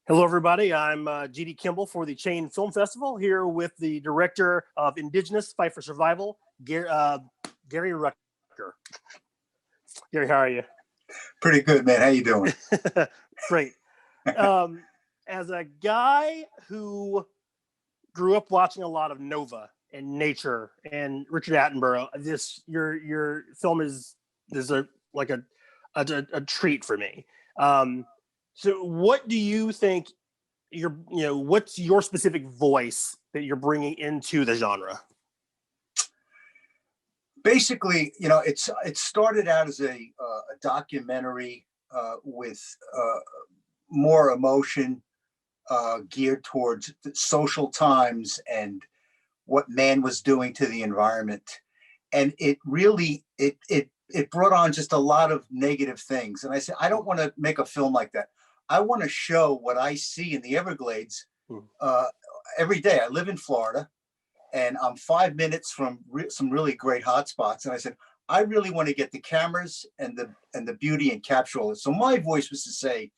Hello, everybody. I'm G.D. Kimball for the Chain Film Festival, here with the director of Indigenous Fight for Survival, Gary Rucker. Gary, how are you? Pretty good, man. How you doing? Great. As a guy who grew up watching a lot of Nova and Nature and Richard Attenborough, your film is a treat for me. So what do you think what's your specific voice that you're bringing into the genre? Basically, it started out as a documentary with more emotion geared towards social times and what man was doing to the environment. And it really, it brought on just a lot of negative things. And I said, I don't want to make a film like that. I want to show what I see in the Everglades every day. I live in Florida, and I'm 5 minutes from some really great hotspots. And I said, I really want to get the cameras and the beauty and capture all it. So my voice was to say,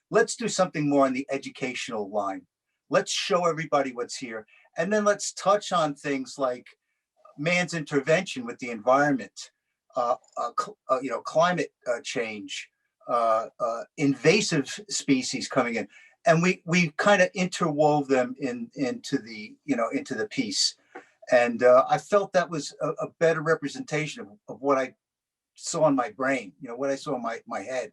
let's do something more on the educational line. Let's show everybody what's here. And then let's touch on things like man's intervention with the environment, climate change, invasive species coming in, and we kind of interwove them into the piece, and I felt that was a better representation of what I saw in my brain, what I saw in my head,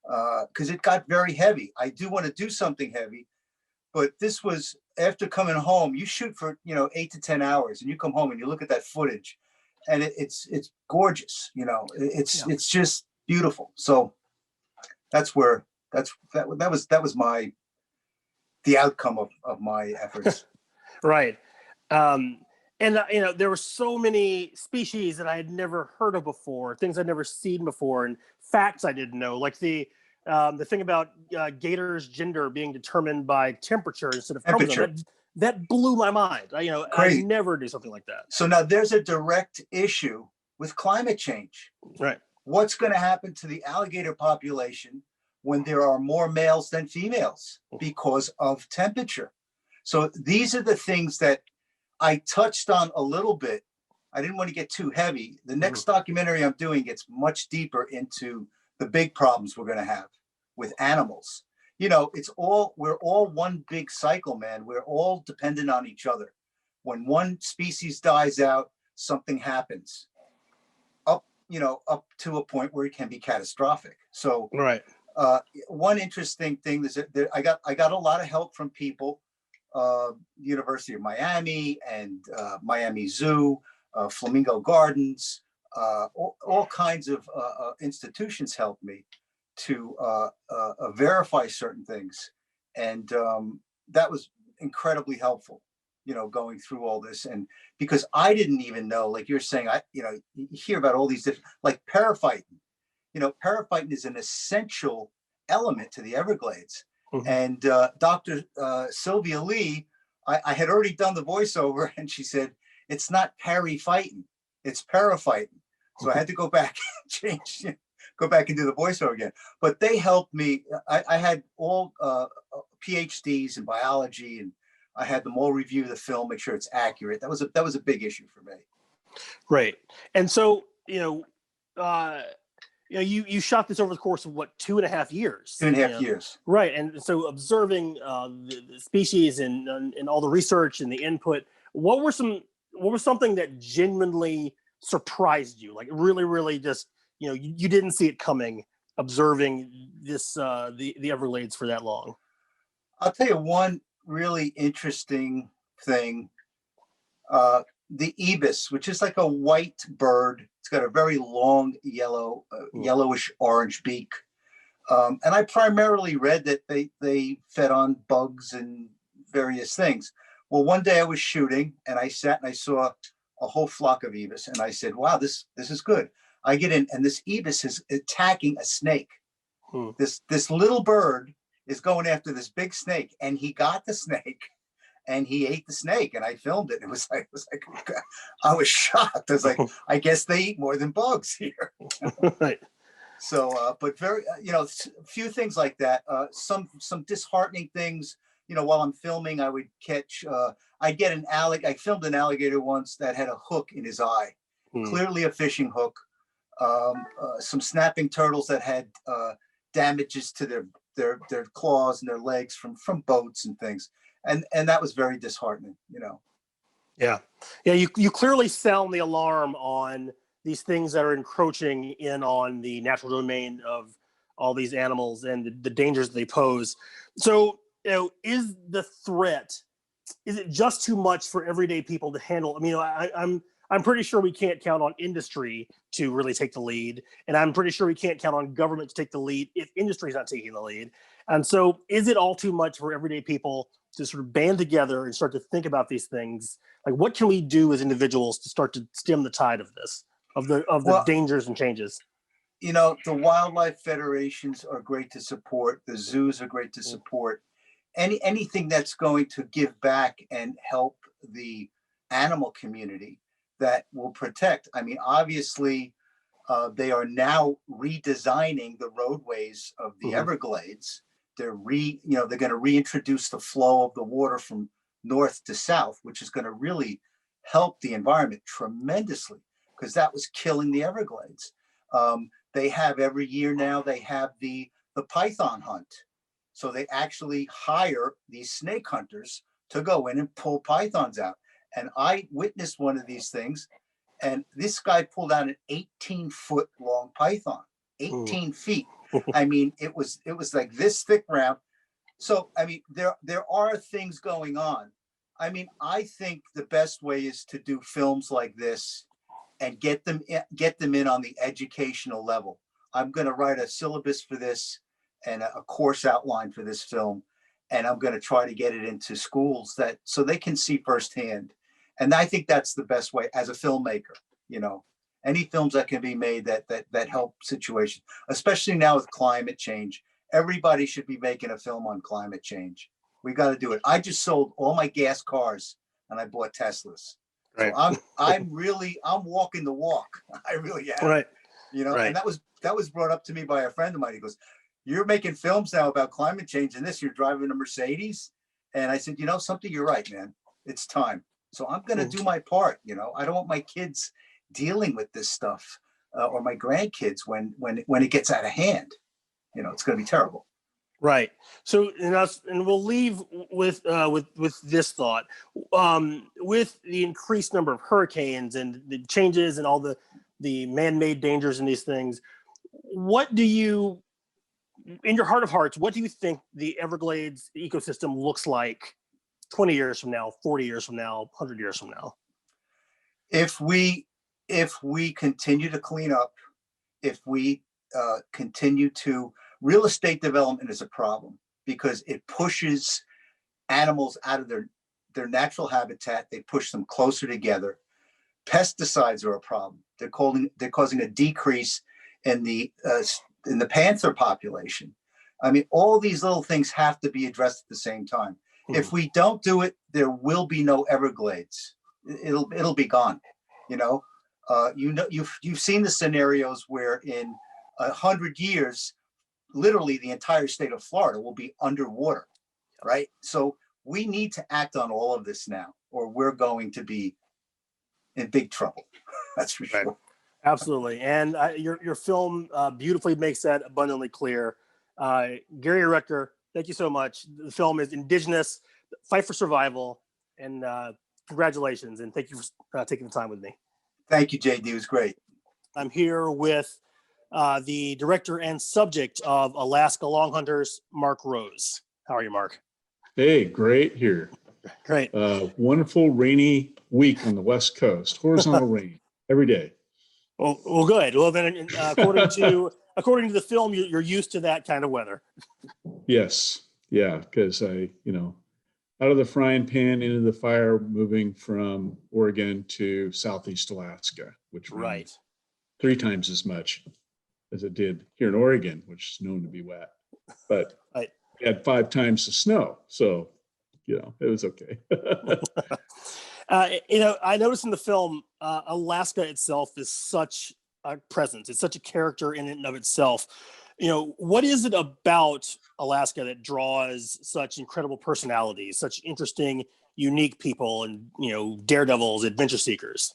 because it got very heavy. I do want to do something heavy, but this was after coming home. You shoot for 8 to 10 hours, and you come home and you look at that footage, and it's gorgeous. It's just beautiful. So that was the outcome of my efforts. Right. And there were so many species that I had never heard of before, things I'd never seen before, and facts I didn't know, like the thing about gators' gender being determined by temperature instead of chromosome. That blew my mind. I never do something like that. So now there's a direct issue with climate change. Right. What's going to happen to the alligator population when there are more males than females because of temperature? So these are the things that I touched on a little bit. I didn't want to get too heavy. The next documentary I'm doing gets much deeper into the big problems we're going to have with animals. We're all one big cycle, man. We're all dependent on each other. When one species dies out, something happens up to a point where it can be catastrophic. So right. One interesting thing is that I got a lot of help from people, University of Miami and Miami Zoo, Flamingo Gardens, all kinds of institutions helped me to verify certain things, and that was incredibly helpful. Going through all this, and because I didn't even know, like you're saying, you hear about all these different, like periphyton. Periphyton is an essential element to the Everglades. And Dr. Sylvia Lee, I had already done the voiceover, and she said, it's not periphyton, it's periphyton. So I had to go back and go back and do the voiceover again. But they helped me. I had all PhDs in biology, and I had them all review the film, make sure it's accurate. That was a big issue for me. Right. And so, you shot this over the course of 2.5 years? 2.5 years. Right. And so observing the species and all the research and the input, what was something that genuinely surprised you? Like really, really just, you didn't see it coming, observing this, the Everglades for that long? I'll tell you one really interesting thing. The ibis, which is like a white bird. It's got a very long yellowish orange beak. And I primarily read that they fed on bugs and various things. Well, one day I was shooting, and I sat and I saw a whole flock of ibis, and I said, wow, this is good. I get in, and this ibis is attacking a snake. This little bird is going after this big snake, and he got the snake. And he ate the snake, and I filmed it. It was like I was shocked. I was like, I guess they eat more than bugs here. Right. But very, a few things like that. Some disheartening things. While I'm filming, I would catch. I'd get I filmed an alligator once that had a hook in his eye, clearly a fishing hook. Some snapping turtles that had damages to their claws and their legs from boats and things, and that was very disheartening. Yeah. You clearly sound the alarm on these things that are encroaching in on the natural domain of all these animals and the dangers they pose. So, is the threat, is it just too much for everyday people to handle? I mean, I'm pretty sure we can't count on industry to really take the lead, and I'm pretty sure we can't count on government to take the lead if industry is not taking the lead. And so, is it all too much for everyday people to sort of band together and start to think about these things? Like, what can we do as individuals to start to stem the tide of this, of the dangers and changes? The wildlife federations are great to support. The zoos are great to support. Anything that's going to give back and help the animal community that will protect. I mean, obviously, they are now redesigning the roadways of the Everglades. They're going to reintroduce the flow of the water from north to south, which is going to really help the environment tremendously, because that was killing the Everglades. They have every year now, they have the python hunt. So they actually hire these snake hunters to go in and pull pythons out. And I witnessed one of these things, and this guy pulled out an 18-foot long python, 18 feet. I mean, it was like this thick round. So, I mean, there are things going on. I mean, I think the best way is to do films like this and get them in on the educational level. I'm going to write a syllabus for this and a course outline for this film, and I'm going to try to get it into schools so they can see firsthand. And I think that's the best way as a filmmaker. Any films that can be made that help situation, especially now with climate change. Everybody should be making a film on climate change. We got to do it. I just sold all my gas cars and I bought Teslas. Right. So I'm walking the walk. I really am. Right. And that was brought up to me by a friend of mine. He goes, "You're making films now about climate change, and you're driving a Mercedes." And I said, something, you're right, man. It's time. So I'm going to do my part. I don't want my kids dealing with this stuff or my grandkids when it gets out of hand. It's going to be terrible. Right. So, and we'll leave with this thought. With the increased number of hurricanes and the changes and all the man-made dangers in these things, what do you, in your heart of hearts, what do you think the Everglades ecosystem looks like 20 years from now, 40 years from now, 100 years from now? If we continue to clean up, if we continue to, real estate development is a problem because it pushes animals out of their natural habitat. They push them closer together. Pesticides are a problem. They're causing a decrease in the panther population. I mean, all these little things have to be addressed at the same time. If we don't do it, there will be no Everglades. It'll be gone. You've seen the scenarios where in 100 years, literally the entire state of Florida will be underwater, right? So we need to act on all of this now, or we're going to be in big trouble. That's for sure. Absolutely. And your film beautifully makes that abundantly clear. Gary Rector, thank you so much. The film is Indigenous, Fight for Survival, and congratulations. And thank you for taking the time with me. Thank you, JD. It was great. I'm here with the director and subject of Alaska Long Hunters, Mark Rose. How are you, Mark? Hey, great here. Great. Wonderful rainy week on the West Coast. Horizontal rain every day. Well, good. Well, then, according to the film, you're used to that kind of weather. Yes. Yeah. Because out of the frying pan into the fire, moving from Oregon to Southeast Alaska, which rained 3 times as much as it did here in Oregon, which is known to be wet, but it had 5 times the snow. So, it was okay. I noticed in the film, Alaska itself is such presence. It's such a character in and of itself. What is it about Alaska that draws such incredible personalities, such interesting, unique people, and daredevils, adventure seekers?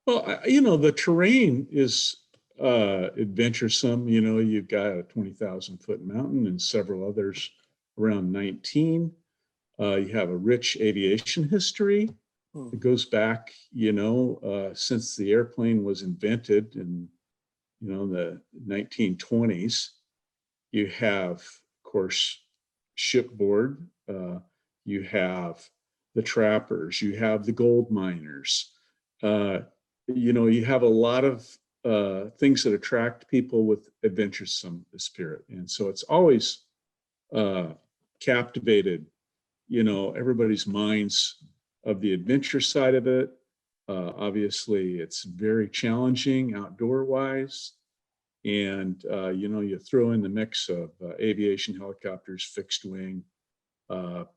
Well, the terrain is adventuresome. You've got a 20,000-foot mountain and several others around 19. You have a rich aviation history. It goes back, since the airplane was invented in, the 1920s. You have, of course, shipboard. You have the trappers. You have the gold miners. You have a lot of things that attract people with adventuresome spirit. And so it's always captivated, everybody's minds of the adventure side of it. Obviously, it's very challenging outdoor wise. And, you throw in the mix of aviation, helicopters, fixed wing, the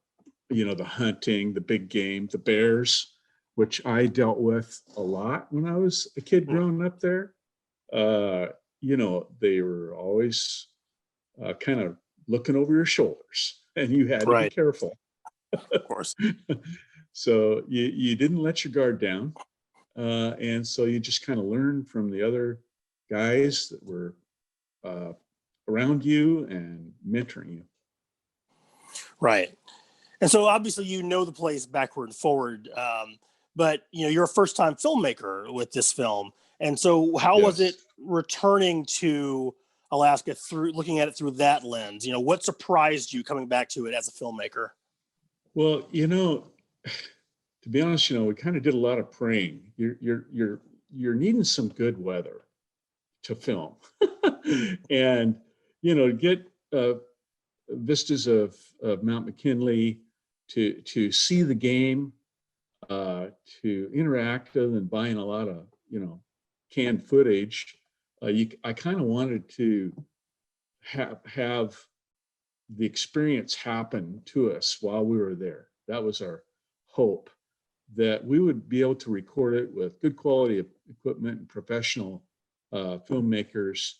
hunting, the big game, the bears, which I dealt with a lot when I was a kid growing up there. They were always kind of looking over your shoulders, and you had to be careful. Of course. So you didn't let your guard down. And so you just kind of learned from the other guys that were around you and mentoring you. Right. And so obviously the place backward and forward, but you're a first-time filmmaker with this film. And so how was it returning to Alaska through looking at it through that lens? What surprised you coming back to it as a filmmaker? Well, to be honest, we kind of did a lot of praying. You're needing some good weather to film, and get vistas of Mount McKinley, to see the game, to interact other than buying a lot of canned footage. I kind of wanted to have the experience happen to us while we were there. That was our hope, that we would be able to record it with good quality equipment and professional filmmakers,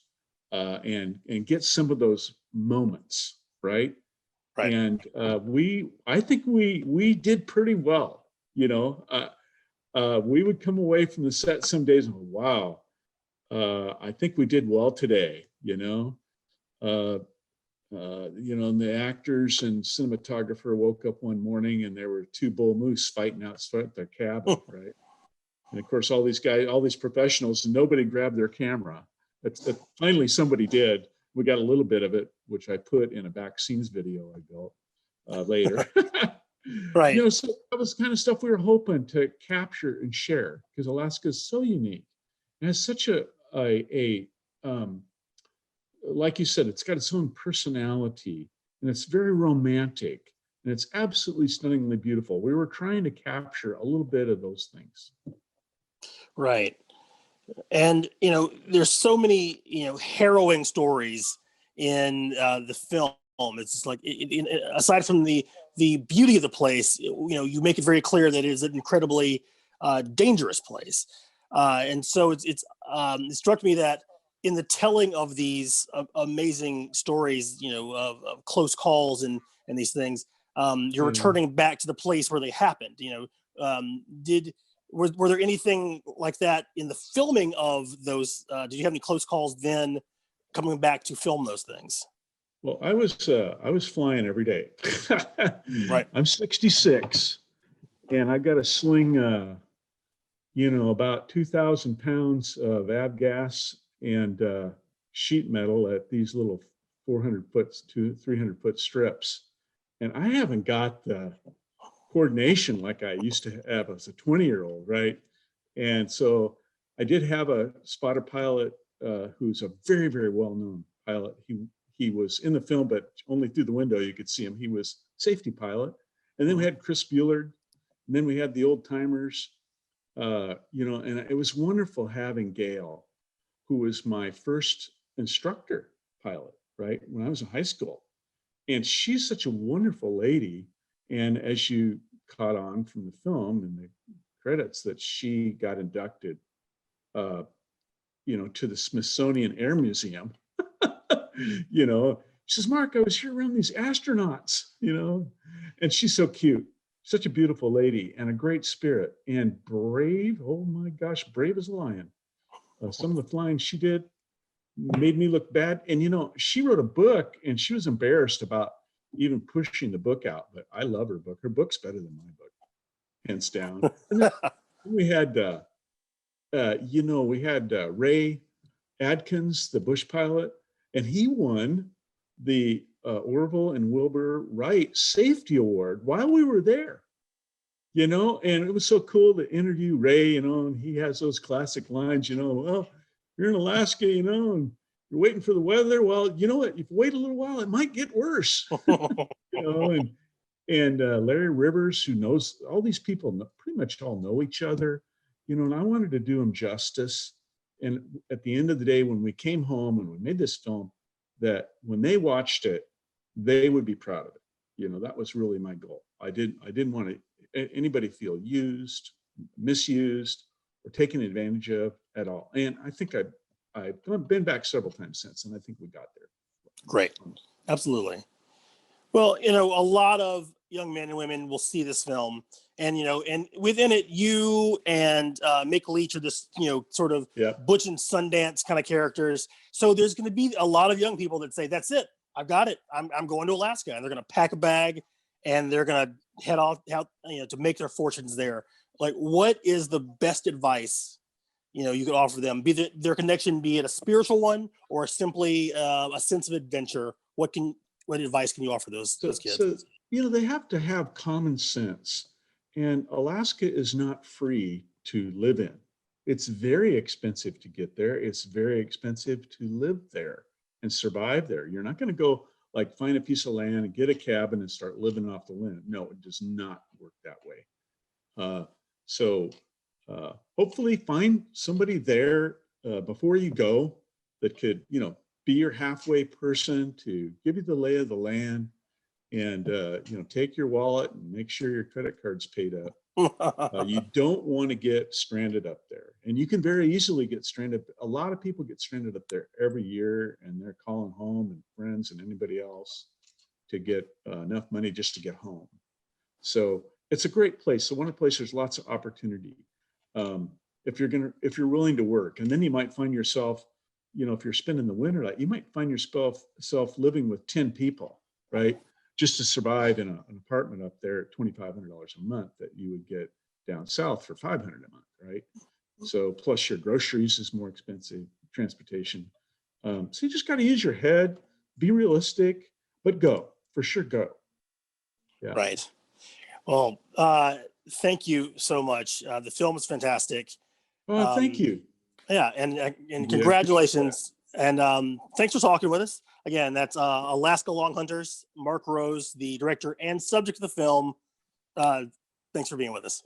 and get some of those moments, right? And I think we did pretty well. We would come away from the set some days and go, wow, I think we did well today. And the actors and cinematographer woke up one morning and there were two bull moose fighting outside their cabin, right? And of course, all these guys, all these professionals, nobody grabbed their camera. Finally, somebody did. We got a little bit of it, which I put in a back scenes video I built later. Right. So that was the kind of stuff we were hoping to capture and share, because Alaska is so unique and has such a like you said, it's got its own personality, and it's very romantic, and it's absolutely stunningly beautiful. We were trying to capture a little bit of those things. Right. And, there's so many, harrowing stories in the film. It's just like, aside from the beauty of the place, you make it very clear that it is an incredibly dangerous place. And so it struck me that in the telling of these amazing stories, of close calls and these things, you're returning back to the place where they happened. Were there anything like that in the filming of those? Did you have any close calls then coming back to film those things? Well, I was flying every day. Right. I'm 66, and I got to sling, about 2,000 pounds of avgas and sheet metal at these little 400-foot to 300-foot strips. And I haven't got the coordination like I used to have as a 20-year-old, right? And so I did have a spotter pilot who's a very, very well-known pilot. He was in the film, but only through the window you could see him. He was safety pilot. And then we had Chris Buellard, and then we had the old timers, and it was wonderful having Gail, who was my first instructor pilot, right, when I was in high school. And she's such a wonderful lady. And as you caught on from the film and the credits, that she got inducted, to the Smithsonian Air Museum. You know, she says, Mark, I was here around these astronauts, and she's so cute, such a beautiful lady and a great spirit and brave. Oh my gosh, brave as a lion. Some of the flying she did made me look bad. And, she wrote a book and she was embarrassed about even pushing the book out, but I love her book. Her book's better than my book, hands down. And then we had, Ray Adkins, the Bush pilot, and he won the Orville and Wilbur Wright Safety Award while we were there, and it was so cool to interview Ray, and he has those classic lines, well, you're in Alaska, and you're waiting for the weather. Well, you know what? If you wait a little while, it might get worse. And Larry Rivers, who knows all these people, pretty much all know each other, and I wanted to do them justice. And at the end of the day, when we came home and we made this film, that when they watched it, they would be proud of it. That was really my goal. I didn't want anybody feel used, misused, or taken advantage of at all. And I think I've been back several times since, and I think we got there. Great. Absolutely. Well, a lot of young men and women will see this film, and and within it, you and Mick Leach are this sort of Butch and Sundance kind of characters. So there's going to be a lot of young people that say, "That's it, I've got it. I'm going to Alaska," and they're going to pack a bag and they're going to head off out, to make their fortunes there. Like, what is the best advice you could offer them? Be their connection, be it a spiritual one or simply a sense of adventure. What advice can you offer those kids? So, they have to have common sense. And Alaska is not free to live in. It's very expensive to get there. It's very expensive to live there and survive there. You're not going to go find a piece of land and get a cabin and start living off the land. No, it does not work that way. So hopefully find somebody there before you go that could, be your halfway person to give you the lay of the land, and take your wallet and make sure your credit card's paid up. You don't want to get stranded up there, and you can very easily get stranded. A lot of people get stranded up there every year, and they're calling home and friends and anybody else to get enough money just to get home. So it's a great place. So one of the places there's lots of opportunity if you're willing to work, and then you might find yourself, if you're spending the winter, you might find yourself living with 10 people, right? Just to survive in an apartment up there at $2,500 a month that you would get down south for $500 a month, right? So plus your groceries is more expensive, transportation. So you just got to use your head, be realistic, but go, for sure, go. Yeah. Right. Well, thank you so much. The film is fantastic. Thank you. Yeah, and congratulations. And thanks for talking with us. Again, that's Alaska Long Hunters, Mark Rose, the director and subject of the film. Thanks for being with us.